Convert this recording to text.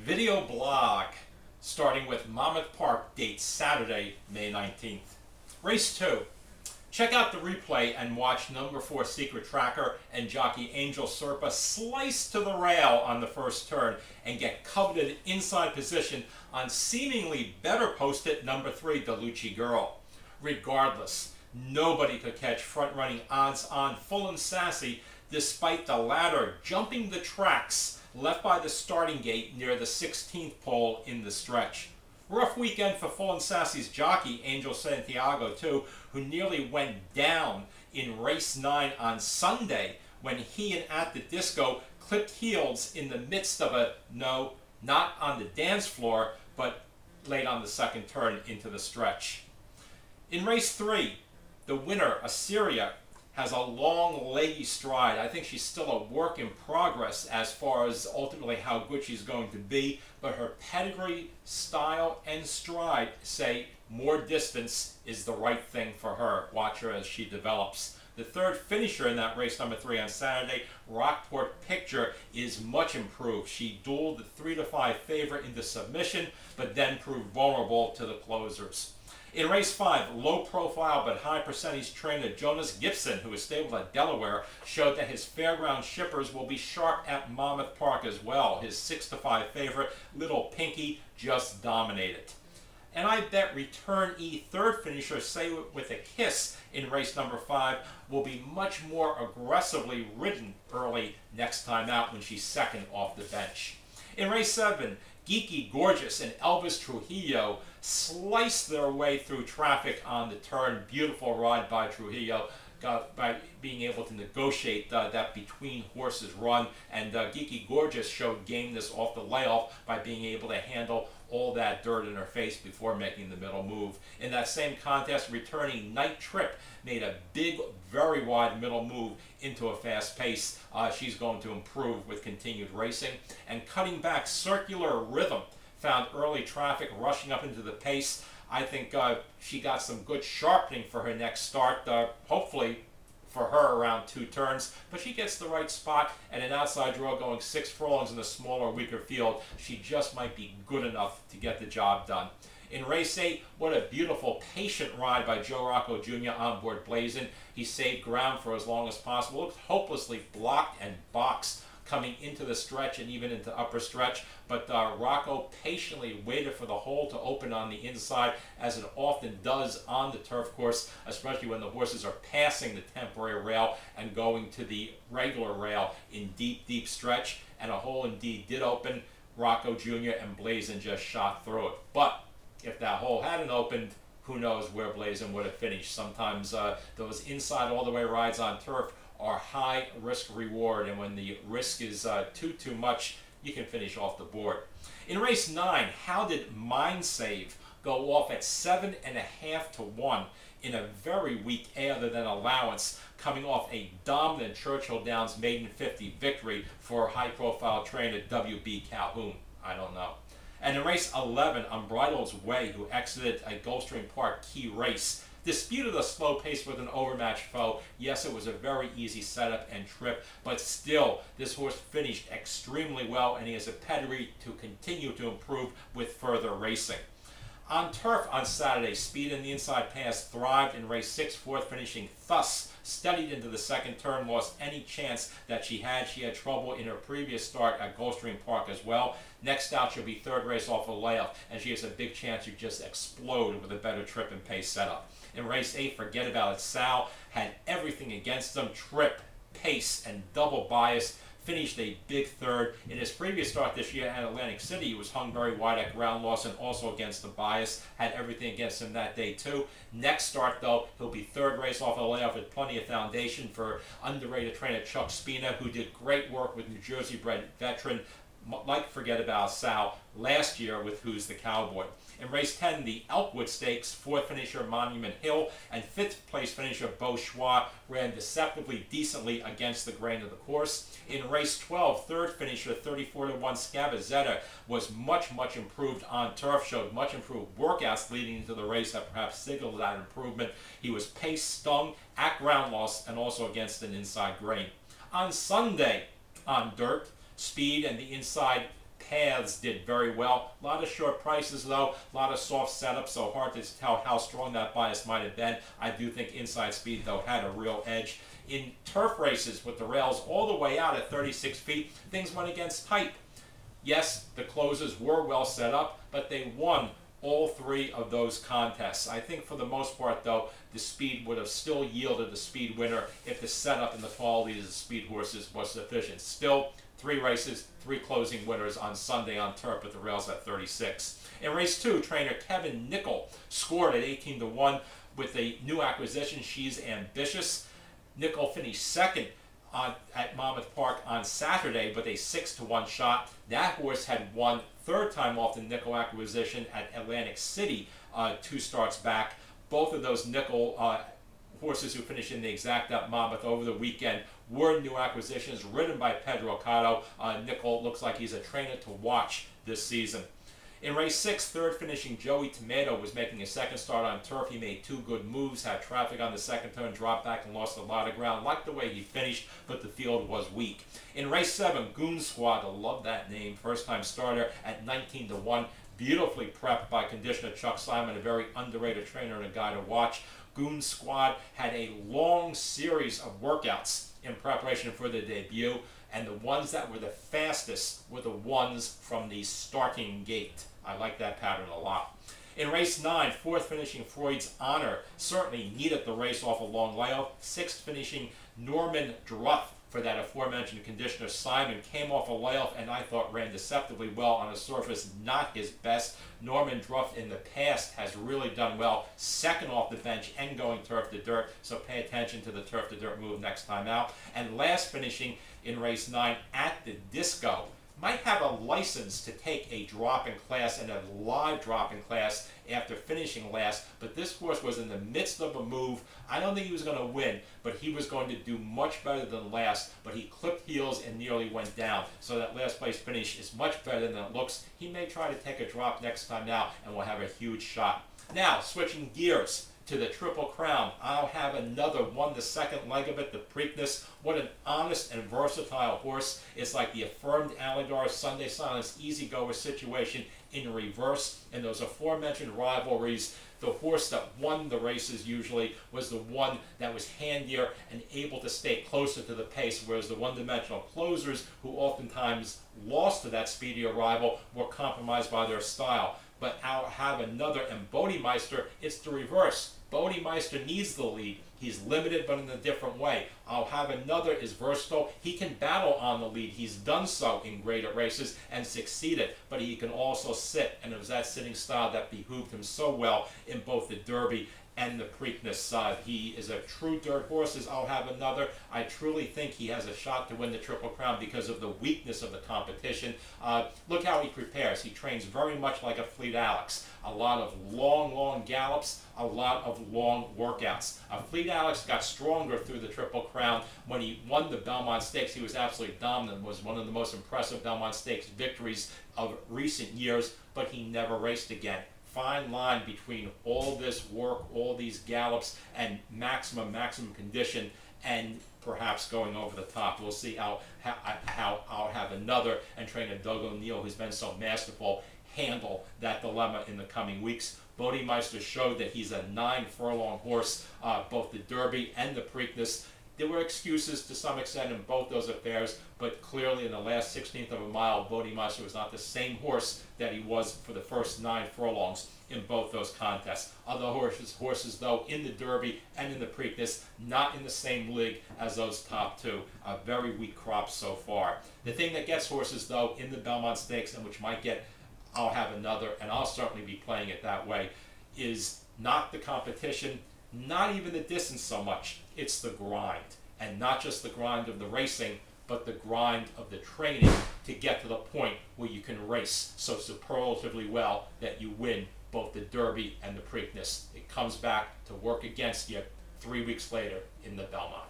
Video blog, starting with Monmouth Park, date Saturday, May 19th. Race 2. Check out the replay and watch number 4 Secret Tracker and jockey Angel Serpa slice to the rail on the first turn and get coveted inside position on seemingly better posted number 3 Delucci Girl. Regardless, nobody could catch front-running odds-on Full and Sassy despite the latter jumping the tracks left by the starting gate near the 16th pole in the stretch. Rough weekend for Full and Sassy's jockey, Angel Santiago, too, who nearly went down in race 9 on Sunday when he and At the Disco clipped heels in the midst of a, no, not on the dance floor, but late on the second turn into the stretch. In race 3, the winner, Assyria, has a long, leggy stride. I think she's still a work in progress as far as ultimately how good she's going to be, but her pedigree, style, and stride say more distance is the right thing for her. Watch her as she develops. The third finisher in that race, number 3 on Saturday, Rockport Picture, is much improved. She dueled the 3-5 favorite into submission, but then proved vulnerable to the closers. In race 5, low-profile but high-percentage trainer Jonas Gibson, who is stabled at Delaware, showed that his fairground shippers will be sharp at Monmouth Park as well. His 6-5 favorite, Little Pinky, just dominated. And I bet Return E third finisher Say It With a Kiss in race number 5 will be much more aggressively ridden early next time out when she's second off the bench. In race 7, Geeky Gorgeous and Elvis Trujillo sliced their way through traffic on the turn. Beautiful ride by Trujillo by being able to negotiate that between horses run, and Geeky Gorgeous showed gameness off the layoff by being able to handle all that dirt in her face before making the middle move. In that same contest, returning Night Trip made a big, very wide middle move into a fast pace. She's going to improve with continued racing. And cutting back, Circular Rhythm found early traffic rushing up into the pace. I think she got some good sharpening for her next start, hopefully for her around 2 turns, but she gets the right spot and an outside draw going 6 furlongs in a smaller, weaker field. She just might be good enough to get the job done. In race 8, what a beautiful, patient ride by Joe Rocco Jr. on board Blazin'. He saved ground for as long as possible, looked hopelessly blocked and boxed coming into the stretch and even into upper stretch, but Rocco patiently waited for the hole to open on the inside, as it often does on the turf course, especially when the horses are passing the temporary rail and going to the regular rail in deep, deep stretch, and a hole indeed did open. Rocco Jr. and Blazin' just shot through it. But if that hole hadn't opened, who knows where Blazin' would have finished. Sometimes those inside all the way rides on turf are high risk reward, and when the risk is too much, you can finish off the board. In race 9, how did Mind Save go off at 7.5 to 1 in a very weak other than allowance, coming off a dominant Churchill Downs maiden 50 victory for high profile trainer W.B. Calhoun? I don't know. And in race 11, Unbridled's Way, who exited a Gulfstream Park key race, disputed a slow pace with an overmatched foe. Yes, it was a very easy setup and trip, but still, this horse finished extremely well, and he has a pedigree to continue to improve with further racing. On turf on Saturday, Speed in the Inside Pass thrived in race 6, fourth finishing thus. Steadied into the second turn, lost any chance that she had. She had trouble in her previous start at Gulfstream Park as well. Next out, she'll be third race off a layoff, and she has a big chance to just explode with a better trip and pace setup. In race 8, Forget About It, Sal had everything against them. Trip, pace, and double bias. Finished a big third. In his previous start this year at Atlantic City, he was hung very wide at ground loss and also against the bias. Had everything against him that day too. Next start though, he'll be third race off a layoff with plenty of foundation for underrated trainer Chuck Spina, who did great work with New Jersey bred veteran like Forget About Sal last year with Who's the Cowboy. In race 10, the Elkwood Stakes, fourth finisher Monument Hill and fifth place finisher Beau Schwa ran deceptively decently against the grain of the course. In race 12, third finisher 34 to 1 Scavazetta was much improved on turf, showed much improved workouts leading into the race that perhaps signaled that improvement. He was pace stung at ground loss and also against an inside grain. On Sunday, on dirt, Speed and the inside paths did very well. A lot of short prices though, a lot of soft setups, so hard to tell how strong that bias might have been. I do think Inside Speed though had a real edge. In turf races with the rails all the way out at 36 feet, things went against type. Yes, the closers were well set up, but they won all three of those contests. I think for the most part though, the speed would have still yielded the speed winner if the setup and the qualities of the speed horses was sufficient. Still, 3 races, 3 closing winners on Sunday on turf with the rails at 36. In race 2, trainer Kevin Nickel scored at 18-1 with a new acquisition. She's Ambitious. Nickel finished second at Monmouth Park on Saturday with a 6-1 shot. That horse had won third time off the Nickel acquisition at Atlantic City 2 starts back. Both of those Nickel horses who finished in the exact at Monmouth over the weekend were new acquisitions ridden by Pedro Cotto. Nickel looks like he's a trainer to watch this season. In race 6, third finishing Joey Tomato was making a second start on turf. He made 2 good moves, had traffic on the second turn, dropped back and lost a lot of ground. Liked the way he finished, but the field was weak. In race 7, Goon Squad, I love that name, first time starter at 19-1. Beautifully prepped by conditioner Chuck Simon, a very underrated trainer and a guy to watch. Goon Squad had a long series of workouts in preparation for the debut, and the ones that were the fastest were the ones from the starting gate. I like that pattern a lot. In race 9, 4th finishing Freud's Honor certainly needed the race off a long layoff. 6th finishing Norman Druff for that aforementioned conditioner Simon came off a layoff and I thought ran deceptively well on a surface not his best. Norman Druff in the past has really done well, second off the bench and going turf to dirt, so pay attention to the turf to dirt move next time out. And last finishing in race 9 at the Disco, might have a license to take a drop in class and a live drop in class after finishing last, but this horse was in the midst of a move. I don't think he was going to win, but he was going to do much better than last, but he clipped heels and nearly went down. So that last place finish is much better than it looks. He may try to take a drop next time out and will have a huge shot. Now, switching gears to the Triple Crown, I'll have another one, the second leg of it, the Preakness. What an honest and versatile horse. It's like the affirmed Alligar Sunday Silence easy-goer situation in reverse. In those aforementioned rivalries, the horse that won the races usually was the one that was handier and able to stay closer to the pace, whereas the one-dimensional closers, who oftentimes lost to that speedier rival, were compromised by their style. But I'll have another, and Bodemeister, it's the reverse. Bodemeister needs the lead. He's limited, but in a different way. I'll have another is versatile. He can battle on the lead. He's done so in greater races and succeeded, but he can also sit, and it was that sitting style that behooved him so well in both the Derby and the Preakness side. He is a true dirt horse. I'll have another. I truly think he has a shot to win the Triple Crown because of the weakness of the competition. Look how he prepares. He trains very much like a Fleet Alex. A lot of long gallops, a lot of long workouts. Fleet Alex got stronger through the Triple Crown. When he won the Belmont Stakes, he was absolutely dominant, was one of the most impressive Belmont Stakes victories of recent years, but he never raced again. Fine line between all this work, all these gallops, and maximum condition, and perhaps going over the top. We'll see how I'll have another, and trainer Doug O'Neill, who's been so masterful, handle that dilemma in the coming weeks. Bodemeister showed that he's a 9-furlong horse, both the Derby and the Preakness. There were excuses to some extent in both those affairs, but clearly in the last 16th of a mile, Bodemeister was not the same horse that he was for the first 9 furlongs in both those contests. Other horses though, in the Derby and in the Preakness, not in the same league as those top 2. A very weak crop so far. The thing that gets horses though in the Belmont Stakes, and which might get I'll have another, and I'll certainly be playing it that way, is not the competition, not even the distance so much. It's the grind, and not just the grind of the racing, but the grind of the training to get to the point where you can race so superlatively well that you win both the Derby and the Preakness. It comes back to work against you 3 weeks later in the Belmont.